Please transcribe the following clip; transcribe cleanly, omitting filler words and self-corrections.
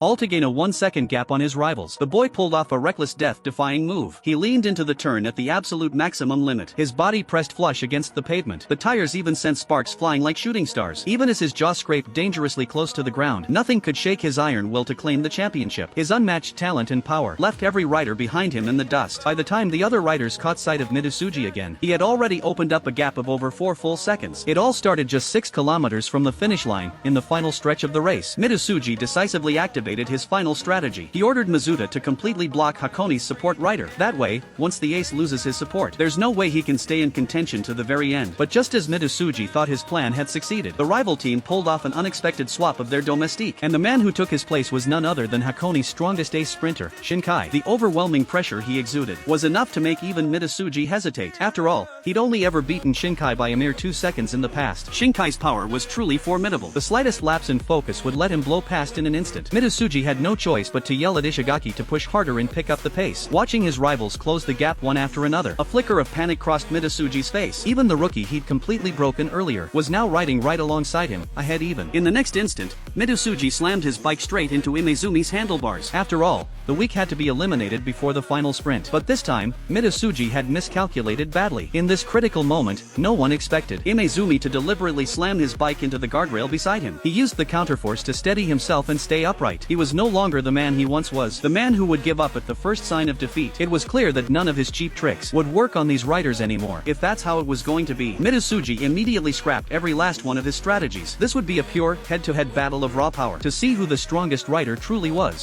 all to gain a 1-second gap on his rivals. The boy pulled off a reckless death-defying move. He leaned into the turn at the absolute maximum limit. His body pressed flush against the pavement. The tires even sent sparks flying like shooting stars. Even as his jaw scraped dangerously close to the ground, nothing could shake his iron will to claim the championship. His unmatched talent and power left every rider behind him in the dust. By the time the other riders caught sight of Mitsuji again, he had already opened up a gap of over 4 full seconds. It all started just 6 kilometers from the finish line. In the final stretch of the race, Mitsuji decisively activated his final strategy. He ordered Mizuta to completely block Hakone's support rider. That way, once the ace loses his support, there's no way he can stay in contention to the very end. But just as Mitsuji thought his plan had succeeded, the rival team pulled off an unexpected swap of their domestique, and the man who took his place was none other than Hakone's strongest ace sprinter, Shinkai. The overwhelming pressure he exuded was enough to make even Mitsuji hesitate. After all, he'd only ever beaten Shinkai by a mere 2 seconds in the past. Shinkai's power was truly formidable. The slightest lapse in focus would let him blow past in an instant. Mitsuji had no choice but to yell at Ishigaki to push harder and pick up the pace. Watching his rivals close the gap one after another, a flicker of panic crossed Mitsuji's face. Even the rookie he'd completely broken earlier was now riding right alongside him, ahead even. In the next instant, Mitsuji slammed his bike straight into Imezumi's handlebars. After all, the weak had to be eliminated before the final sprint. But this time, Mitsuji had miscalculated badly. In this critical moment, no one expected Imezumi to deliberately slam his bike into the guardrail beside him. He used the counterforce to steady himself and stay upright. He was no longer the man he once was, the man who would give up at the first sign of defeat. It was clear that none of his cheap tricks would work on these riders anymore. If that's how it was going to be, Mitsuji immediately scrapped every last one of his strategies. This would be a pure, head-to-head battle of raw power to see who the strongest rider truly was.